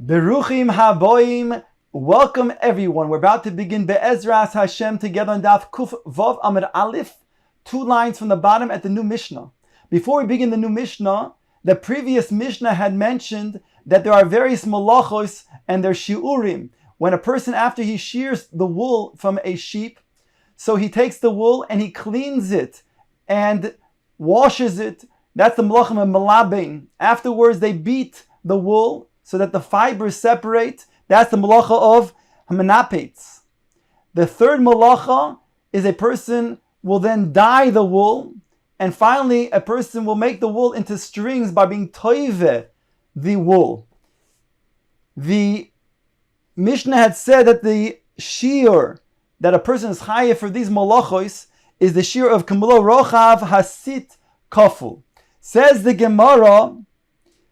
Beruchim haboim. Welcome everyone. We're about to begin Be'ezras Hashem together on Daf Kuf Vav Amud Aleph, 2 lines from the bottom at the new Mishnah. Before we begin the new Mishnah, the previous Mishnah had mentioned that there are various malachos and their shiurim. When a person, after he shears the wool from a sheep, so he takes the wool and he cleans it and washes it. That's the malachim of malabein. Afterwards, they beat the wool so that the fibers separate. That's the malacha of hamanapetz. The third malacha is a person will then dye the wool, and finally a person will make the wool into strings by being toive the wool. The Mishnah had said that the shear that a person is chayav for these malachos is the shear of Kamula Rochav Hasit Kaful. Says the Gemara,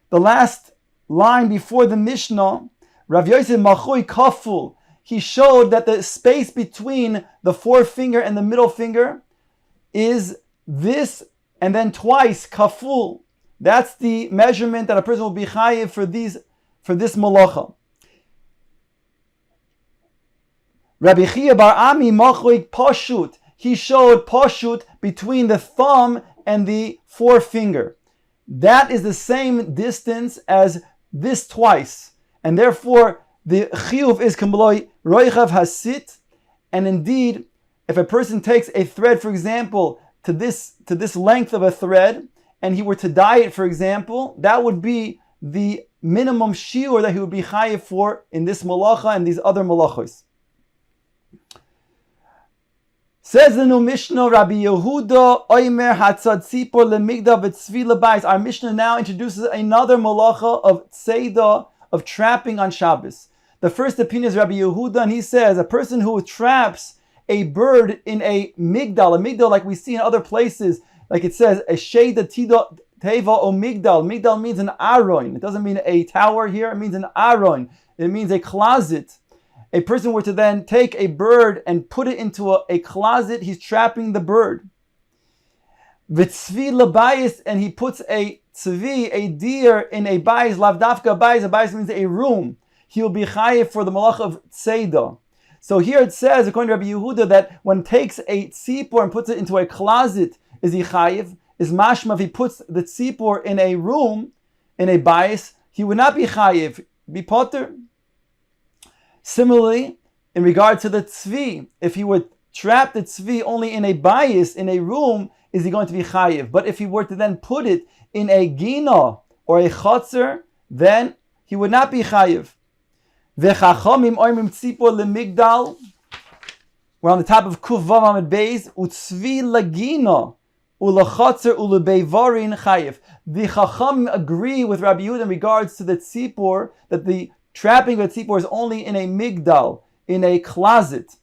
the last line before the Mishnah, Rav Yosef Machui Kaful, he showed that the space between the forefinger and the middle finger is this, and then twice Kaful. That's the measurement that a person will be chayiv for this malacha. Rabbi Chia Bar Ami Machui Pashut, he showed Pashut between the thumb and the forefinger. That is the same distance as this twice. And therefore, the chiyuv is kamloi roichav hasit. And indeed, if a person takes a thread, for example, to this length of a thread, and he were to dye it, for example, that would be the minimum shiur that he would be chayiv for in this malacha and these other malachos. Says the new Mishnah, Rabbi Yehuda Oimer Hatzad Tzipor Lemigda V'Tzvi L'Bayis. Our Mishnah now introduces another malacha of tzeidah, of trapping on Shabbos. The first opinion is Rabbi Yehuda, and he says a person who traps a bird in a migdal like we see in other places, like it says, a sheda teva o migdal. Migdal means an aron. It doesn't mean a tower here, it means an aron. It means a closet. A person were to then take a bird and put it into a closet, he's trapping the bird. V'tzvi l'bayis, and he puts a tzvi, a deer, in a bayis, lavdafka bayis. A bayis means a room. He will be chayiv for the malach of tzeidah. So here it says, according to Rabbi Yehuda, that one takes a tzipor and puts it into a closet, is he chayiv? Is mashma, if he puts the tzipor in a room, in a bayis, he would not be chayiv, be potter. Similarly, in regard to the tzvi, if he would trap the tzvi only in a bayis, in a room, is he going to be chayiv? But if he were to then put it in a gina or a chotzer, then he would not be chayiv. V'chachamim oimim tzipor lemigdal. We're on the top of Kuf Vav Amud Beis. Utzvi lagina ulachotzer ulebeivarin chayiv. The chachamim agree with Rabbi Yehuda in regards to the tzipor, that the trapping of a tzipor is only in a migdal, in a closet.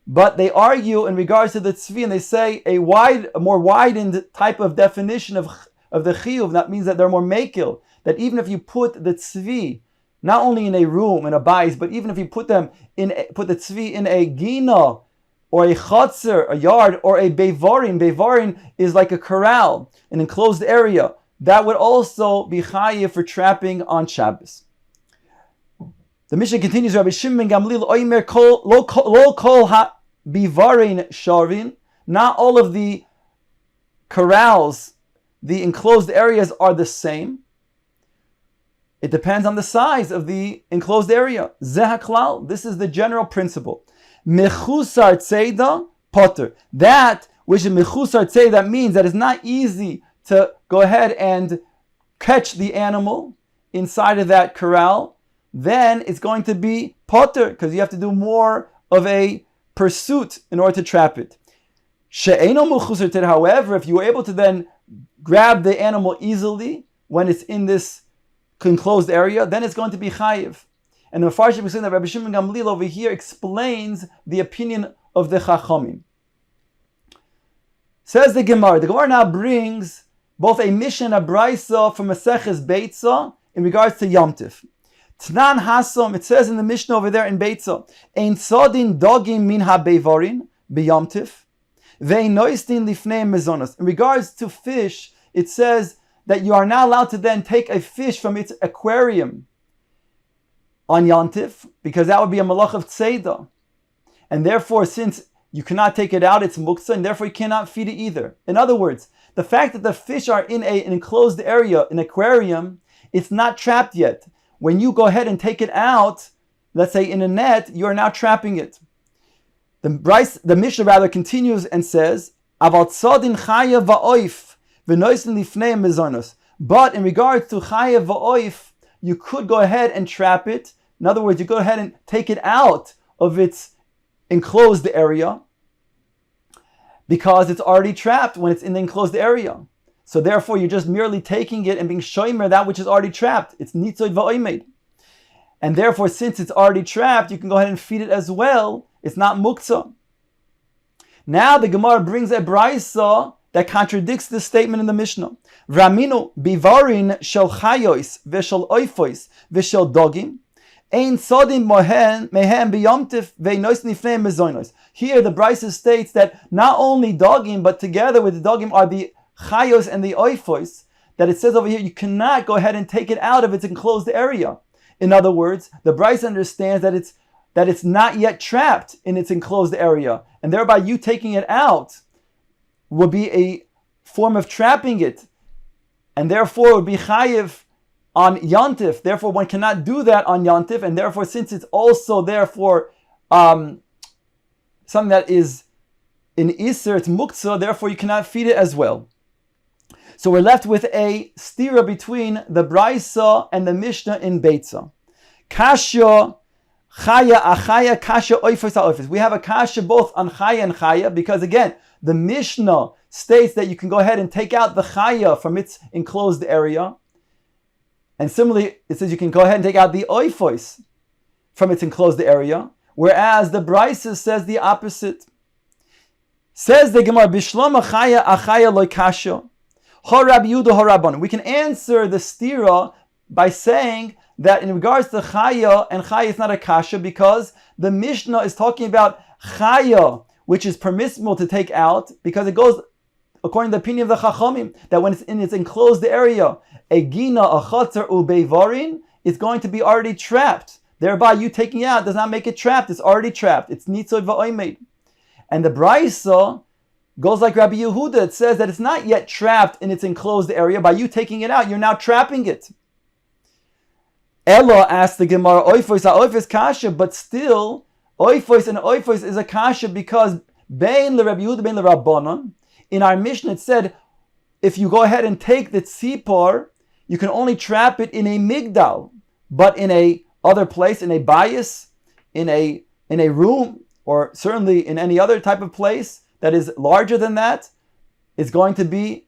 But they argue in regards to the tzvi, and they say a more widened type of definition of the chiyuv. That means that they're more mekil. That even if you put the tzvi not only in a room, in a bayis, but even if you put the tzvi in a gina or a chotzer, a yard, or a beivarin. Beivarin is like a corral, an enclosed area. That would also be chayiv for trapping on Shabbos. The Mishnah continues, Rabbi Shimon Gamliel Oimer lo kol ha bivarin shavin. Not all of the corrals, the enclosed areas, are the same. It depends on the size of the enclosed area. Zeh haklal. This is the general principle. Mechusar tzeida potter. That which is mechusar tzeida, that means that it's not easy to go ahead and catch the animal inside of that corral. Then it's going to be potter, because you have to do more of a pursuit in order to trap it. However, if you were able to then grab the animal easily when it's in this enclosed area, then it's going to be chayiv. And the Mefarshim is saying that Rabbi Shimon Gamliel over here explains the opinion of the Chachamim. Says the Gemara. The Gemara now brings both a Mishnah and a Brisa from Masechet Beitza in regards to Yom Tif. Tnan Hasom, it says in the Mishnah over there in Beitza, Ein Sodin Dogim Min HaBeivarin B'Yom Tif, Ve'ein Noistin Lifnei Mezonos. In regards to fish, it says, that you are not allowed to then take a fish from its aquarium, and then put it into a on Yantif, because that would be a malach of tzeda. And therefore, since you cannot take it out, it's muktzah, and therefore you cannot feed it either. In other words, the fact that the fish are in an enclosed area, an aquarium, it's not trapped yet. When you go ahead and take it out, let's say in a net, you are now trapping it. The Mishnah rather continues and says, Aval tzadin chaya va'oif v'noisen lifnei mezonos. But in regards to chaya va'oif, you could go ahead and trap it. In other words, you go ahead and take it out of its enclosed area because it's already trapped when it's in the enclosed area. So therefore, you're just merely taking it and being shomer that which is already trapped. It's nitzoid va'oimed. And therefore, since it's already trapped, you can go ahead and feed it as well. It's not muktzah. Now the Gemara brings a brayso that contradicts this statement in the Mishnah. Raminu bivarin shel chayos v'shel oifois v'shel dogim ein sodim mehem biyomtiv ve'nois nifnei mezonos. Here the brayso states that not only dogim, but together with the dogim are the chayos and the oifois. That it says over here, you cannot go ahead and take it out of its enclosed area. In other words, the brayso understands that it's not yet trapped in its enclosed area, and thereby you taking it out would be a form of trapping it, and therefore it would be chayiv on yantif. Therefore, one cannot do that on yantif, and therefore, since it's also therefore something that is in iser, it's muktzah, therefore you cannot feed it as well. So we're left with a stira between the brayso and the Mishnah in Beitza. Kasha chaya achaya, kasha oifos ha'oifos. We have a kasha both on chaya and chaya because again, the Mishnah states that you can go ahead and take out the chaya from its enclosed area. And similarly, it says you can go ahead and take out the oifos from its enclosed area. Whereas the brayso says the opposite. Says the Gemara, Bishlama chaya achaya loy kasha. We can answer the stira by saying that in regards to chaya, and chaya is not a kasha because the Mishnah is talking about chaya, which is permissible to take out because it goes according to the opinion of the chachamim that when it's in its enclosed area, a gina, a chatzar, ubeivarin, is going to be already trapped. Thereby, you taking it out does not make it trapped. It's already trapped. It's nitzod va'oimed. And the brayso goes like Rabbi Yehuda. It says that it's not yet trapped in its enclosed area. By you taking it out, you're now trapping it. Ella asked the Gemara, oifos ha'oifos kasha, but still, oifos and oifos is a kasha because bein le Rabbi Yehuda, bein le Rabbanon. In our Mishnah, it said, if you go ahead and take the tzipor, you can only trap it in a migdal, but in a other place, in a bayis, in a room, or certainly in any other type of place that is larger than that, is going to be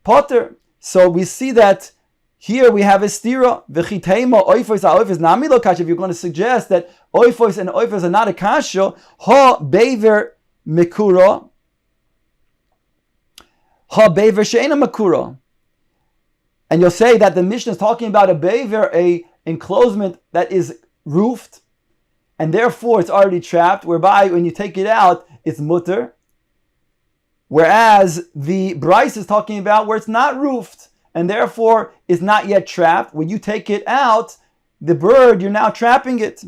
potter. So we see that here we have a stira. V'chiteima oifos ha'oifos nami lo kasha. If you're going to suggest that oifos and oifos are not a kasha, ha bever mekura, ha bever she'ena mekura. And you'll say that the Mishnah is talking about a bever, a enclosement that is roofed, and therefore it's already trapped, whereby when you take it out, it's mutter. Whereas the brayso is talking about where it's not roofed and therefore is not yet trapped. When you take it out, the bird, you're now trapping it.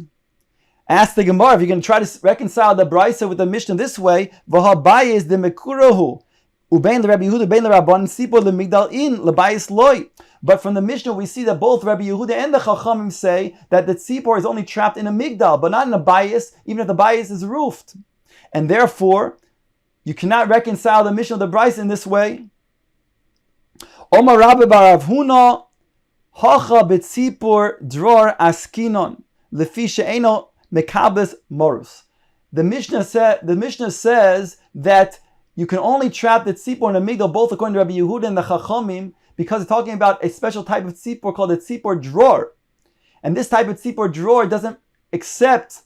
Ask the Gemara, if you're going to try to reconcile the brayso with the Mishnah this way, v'habayis de mekurahu ubein Rabbi Yehuda bein Rabban sipor lemigdal in lebayis loy. But from the Mishnah, we see that both Rabbi Yehuda and the Chachamim say that the tzipor is only trapped in a migdal, but not in a bayis, even if the bayis is roofed. And therefore, you cannot reconcile the Mishnah of the brayso in this way. Omar Rabbi bar Rav Huna, hacha betzipor dror askinon lefi she'eno mekabes morus. The Mishnah says that you can only trap the tzipor in a migdal, both according to Rabbi Yehuda and the Chachamim, because it's talking about a special type of tzipor called a tzipor dror. And this type of tzipor dror doesn't accept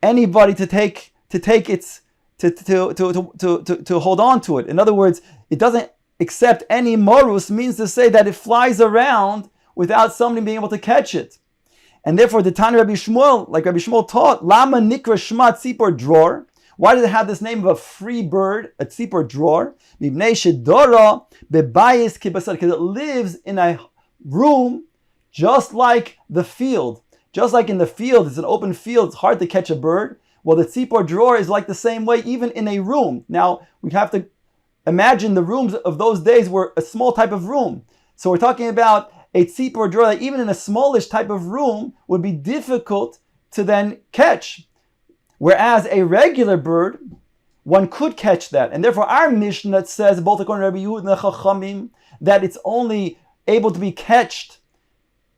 anybody to take its to hold on to it. In other words, it doesn't accept any morus, means to say that it flies around without somebody being able to catch it. And therefore, the Tana Rabbi Shmuel, like Rabbi Shmuel taught, Lama Nikra Shma Tzipor Dror. Why does it have this name of a free bird, a tzipor dror? Because it lives in a room just like the field. Just like in the field, it's an open field, it's hard to catch a bird. Well, the tzipor drawer is like the same way, even in a room. Now, we have to imagine the rooms of those days were a small type of room. So we're talking about a tzipor drawer that even in a smallish type of room would be difficult to then catch. Whereas a regular bird, one could catch that. And therefore our Mishnah says, both according to Rabbi Yehuda and the Chachamim, that it's only able to be catched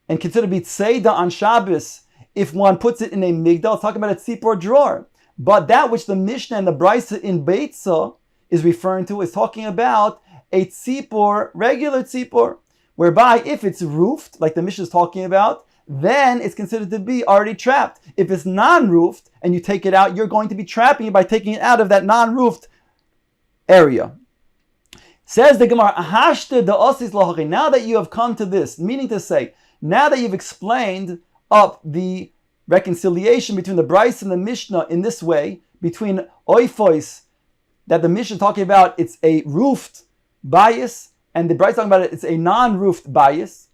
and considered to be tzeda on Shabbos if one puts it in a migdal. It's talking about a tzipor drawer. But that which the Mishnah and the Brisa in Beitza is referring to is talking about a tzipor, regular tzipor, whereby if it's roofed, like the Mishnah is talking about, then it's considered to be already trapped. If it's non-roofed and you take it out, you're going to be trapping it by taking it out of that non-roofed area. Says the Gemara, now that you have come to this, meaning to say, now that you've explained up the reconciliation between the Bryce and the Mishnah in this way, between oifois, that the Mishnah is talking about, it's a roofed bias, and the Bryce talking about it's a non-roofed bias,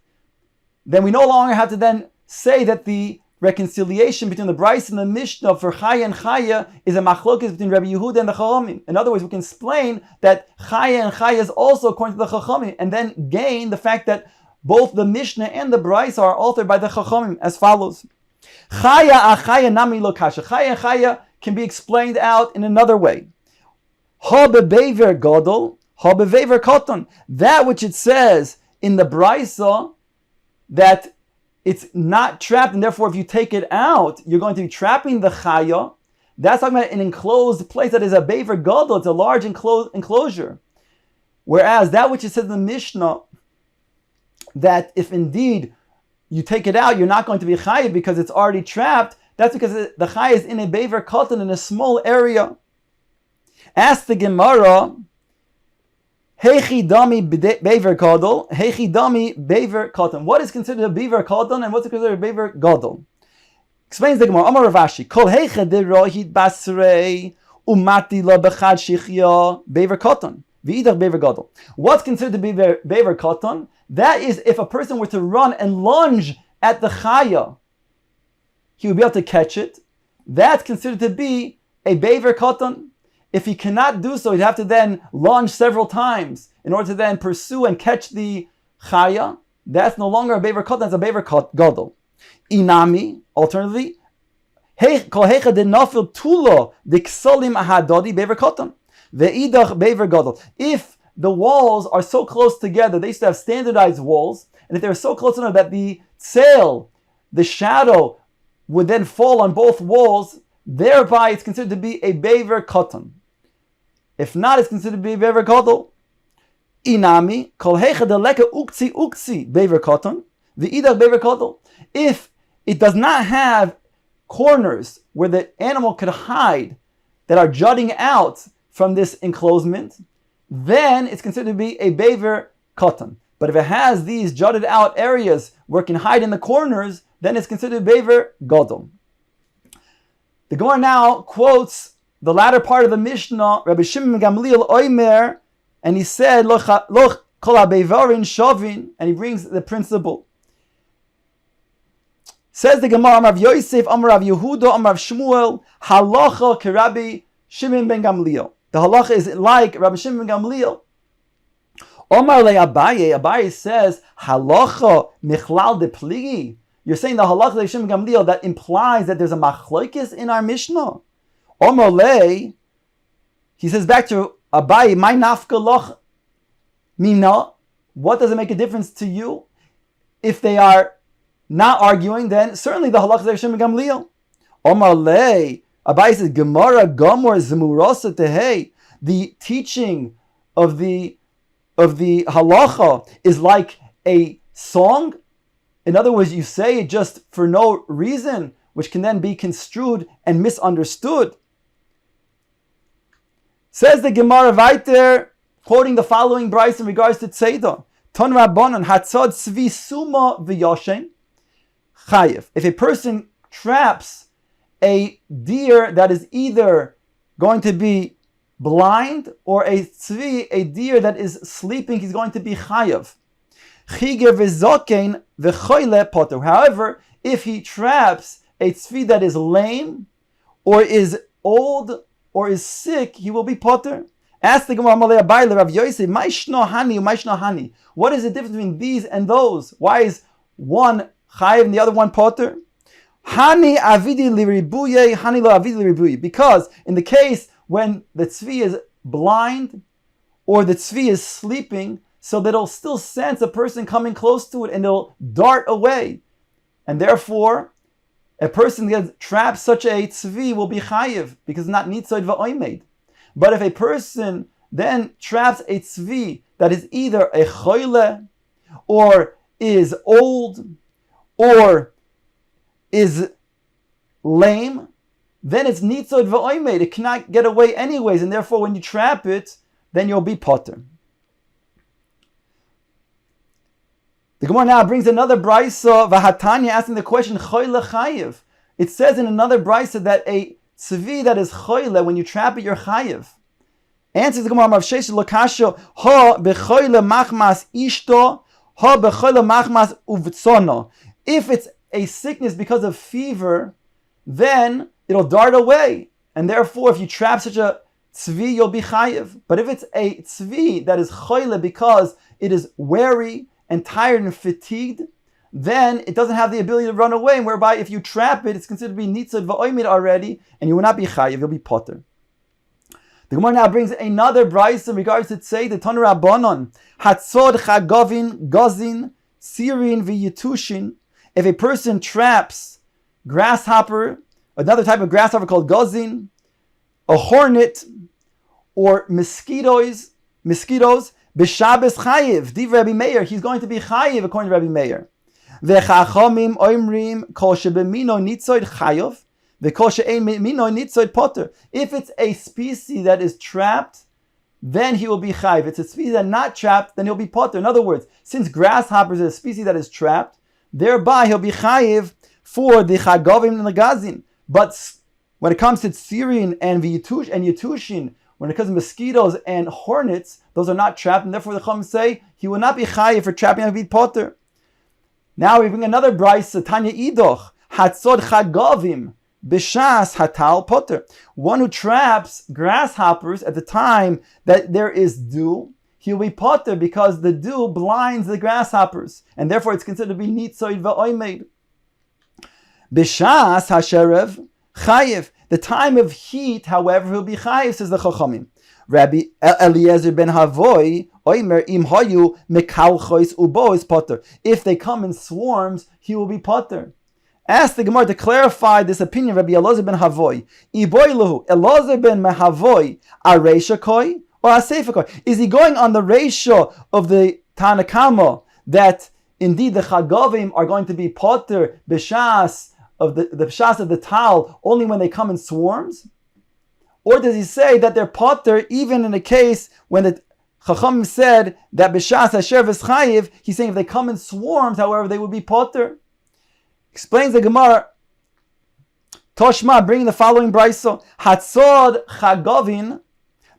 then we no longer have to then say that the reconciliation between the Bryce and the Mishnah for Chaya and Chaya is a machlokes between Rabbi Yehuda and the Chachamim. In other words, we can explain that Chaya and Chaya is also according to the Chachamim, and then gain the fact that both the Mishnah and the Bryce are altered by the Chachamim as follows. Chaya achaya nami lo kasha. Chaya and Chaya can be explained out in another way. Ha bebever gadol, ha bebever katan. That which it says in the Brysa that it's not trapped, and therefore if you take it out, you're going to be trapping the chaya. That's talking about an enclosed place that is a bever gadol. It's a large enclosure. Whereas that which it says in the Mishnah, that if indeed you take it out, you're not going to be chayiv because it's already trapped, that's because the chaya is in a bever katan, in a small area. Ask the Gemara, Heichi dami bever gadol, heichi dami bever katan. What is considered a bever katan and what's considered a bever gadol? Explains the Gemara. Amar Rav Ashi, kol heicha de rohit basrei umati la bechad shichya bever katan v'idach bever gadol. What's considered to be bever katan? That is if a person were to run and lunge at the chaya, he would be able to catch it. That's considered to be a bever katan. If he cannot do so, he'd have to then lunge several times in order to then pursue and catch the chaya. That's no longer a bever katan, that's a bever gadol. Inami, alternatively, kol hecha de nafil tulo de ksolim ahadodi bever katan ve'idach bever gadol. If the walls are so close together, they used to have standardized walls, and if they're so close enough that the sail, the shadow, would then fall on both walls, thereby it's considered to be a bever katan. If not, it's considered to be a bever gadol. Inami, kol hecha de leka ukzi bever katan, v'idach bever gadol. If it does not have corners where the animal could hide that are jutting out from this enclosement, then it's considered to be a bever katan. But if it has these jutted out areas where it can hide in the corners, then it's considered bever gadol. The Gemara now quotes the latter part of the Mishnah, Rabbi Shimon Gamliel Oimer, and he said, Loch kol habevarin shavin, and he brings the principle. Says the Gemara, Amar Rav Yosef, Amar Rav Yehuda, Amar Rav Shmuel, halacha k'Rabbi Shimon ben Gamliel. The halacha is like Rabbi Shimon ben Gamliel. Omar le Abaye says, halacha michlal de pligi. You're saying the halacha of Shimon ben Gamliel that implies that there's a machlokes in our Mishnah. Omar le, he says back to Abaye, my nafka loch mina. What does it make a difference to you? If they are not arguing, then certainly the halacha of Shimon ben Gamliel. Omar le, Abaye says, Gemara Gomor Zemurasa Tehei. The teaching of the halacha is like a song. In other words, you say it just for no reason, which can then be construed and misunderstood. Says the Gemara weiter, quoting the following Bryce in regards to Tzeidah. Ton Rabbanon Hatzad Tzvi Suma V'Yoshen Chayev. If a person traps a deer that is either going to be blind or a tzvi, a deer that is sleeping, he's going to be chayav. However, if he traps a tzvi that is lame, or is old, or is sick, he will be potter. Ask the Gemara Malei Abayla Rav Yosef, Maishno Hani, Maishno Hani. What is the difference between these and those? Why is one chayiv and the other one potter? Hani avidi liribuye, hani lo avidi liribuye. Because in the case when the tzvi is blind or the tzvi is sleeping, so that it'll still sense a person coming close to it and it'll dart away. And therefore, a person that traps such a tzvi will be chayiv because it's not nitzoid va'oimed. But if a person then traps a tzvi that is either a choyle, or is old, or is lame, then it's nitzoid va'oimed. It cannot get away anyways, and therefore when you trap it, then you'll be potter. The Gemara now brings another brisa, Vahatanya, asking the question, choyle chayiv. It says in another brisa that a tzvi that is choyle, when you trap it, you're chayiv. Answers the Gemara, Rav Sheshet Lokasho, ha bechoyle machmas ishto, ha bechoyle machmas uvtsono. If it's a sickness because of fever, then it'll dart away. And therefore, if you trap such a tzvi, you'll be chayiv. But if it's a tzvi that is choyle because it is weary and tired and fatigued, then it doesn't have the ability to run away, and whereby if you trap it, it's considered to be nitzad va'oimid already, and you will not be chayiv, you'll be potter. The Gemara now brings another brayso in regards to tzei, the Tanu Rabbanon, hatzod chagovin, gozin, sirin v'yitushin. If a person traps grasshopper, another type of grasshopper called gozin, a hornet, or mosquitoes, b'shabes chayiv, div Rabbi Meir, he's going to be chayiv according to Rabbi Meir. V'chachamim oimrim kol shebemino nitzoid chayiv, v'kol she'ein mino nitzoid potter. If it's a species that is trapped, then he will be chayiv. If it's a species that is not trapped, then he'll be potter. In other words, since grasshoppers is a species that is trapped, thereby he'll be chayiv for the chagovim and the gazin. But when it comes to tsirin and yitushin, when it comes to mosquitoes and hornets, those are not trapped, and therefore the Chacham say he will not be chayiv for trapping a bit potter. Now we bring another brayso, Tanya Idoch, hatzod chagovim b'shas hatal potter. One who traps grasshoppers at the time that there is dew, he'll be potter because the dew blinds the grasshoppers, and therefore it's considered to be nitzoid va'oimed. B'shas hasherev chayiv. The time of heat, however, he'll be chayiv, says the Chachamim. Rabbi Eliezer ben Havoy, oimer im hayu mekalchois ubo is potter. If they come in swarms, he will be potter. Ask the Gemara to clarify this opinion, Rabbi Eliezer ben Havoy. Iboilahu, Eliezer ben Havoy, areisha koi or asefa koi? Is he going on the ratio of the Tanakama that indeed the Chagovim are going to be potter b'shas of the pshas of the tal only when they come in swarms? Or does he say that they're potter even in a case when the Chacham said that b'shas hasher v'schayiv, he's saying if they come in swarms, however, they will be potter? Explains the Gemara, Toshma, bringing the following brayso, hatzod chagovin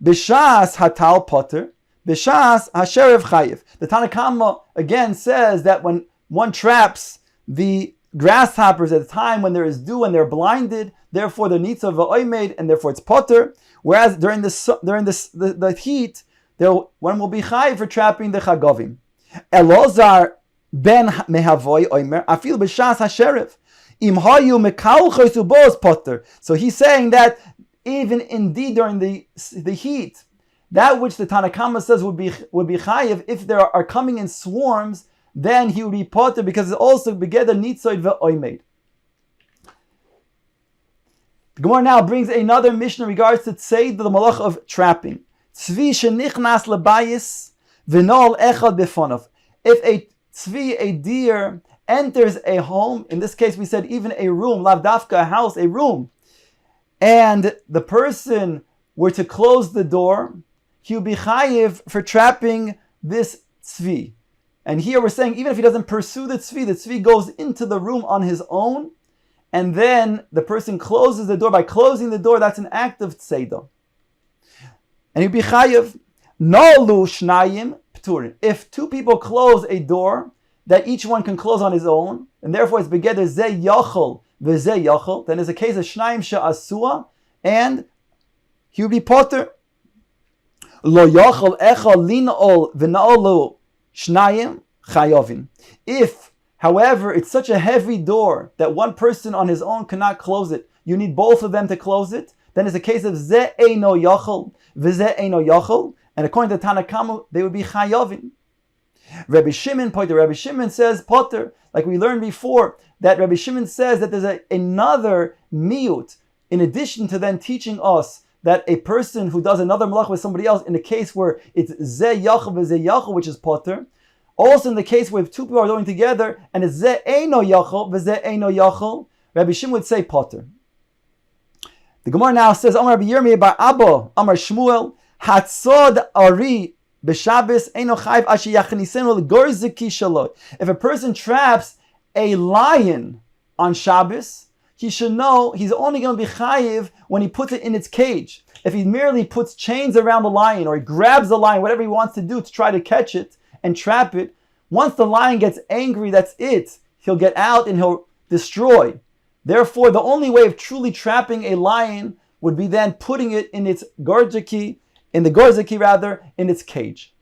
b'shas hatal potter, b'shas hasher v'chayiv. The Tanakama again says that when one traps the grasshoppers at a time when there is dew and they're blinded, therefore the nitzoid va'oimed, and therefore it's potter. Whereas during the heat, one will be chayiv for trapping the chagovim. Elozar ben mehavoy oimer afil b'shas hasherev im hayu mekalchos ubos potter. So he's saying that even indeed during the heat, that which the Tanakama says would be chayiv, if there are coming in swarms, then he will be potter because it's also begeder nitzoid ve'oimed. The Gemara now brings another mission in regards to tzei, the malach of trapping. Tzvi shenichnas lebayis v'nol echad befonov. If a tzvi, a deer, enters a home, in this case we said even a room, lav dafka, a house, a room, and the person were to close the door, he will be chayiv for trapping this tzvi. And here we're saying even if he doesn't pursue the tzvi goes into the room on his own, and then the person closes the door. By closing the door, that's an act of tzeidah. And he'd be chayiv. No lu shnayim p'turin. If two people close a door, that each one can close on his own, and therefore it's begeder ze yachol v'ze yachol, then there's a case of shnayim she'asua, and he would be potter. Lo yachol echal lin'ol v'na'olu shnayim chayovin. If, however, it's such a heavy door that one person on his own cannot close it, you need both of them to close it, then it's a case of ze eino yachol v'ze eino yachol, and according to Tanakamu, they would be chayovin. Rabbi Shimon says potter, like we learned before, that Rabbi Shimon says that there's another miyut, in addition to then teaching us that a person who does another malach with somebody else, in the case where it's ze yachol v'ze yachol, which is potter, also in the case where two people are doing together, and it's ze eino yachol v'ze eino yachol, Rabbi Shimon would say potter. The Gemara now says, Amar Rabbi Yirmiyahu bar Abba, Amar Shmuel, Hatzod Ari b'Shabbos eino chayv asher yachnisenu l'gorzeki shalot. If a person traps a lion on Shabbos, he should know he's only going to be chayiv when he puts it in its cage. If he merely puts chains around the lion, or he grabs the lion, whatever he wants to do to try to catch it and trap it, once the lion gets angry, that's it. He'll get out and he'll destroy. Therefore, the only way of truly trapping a lion would be then putting it in its gorzeki, in its cage.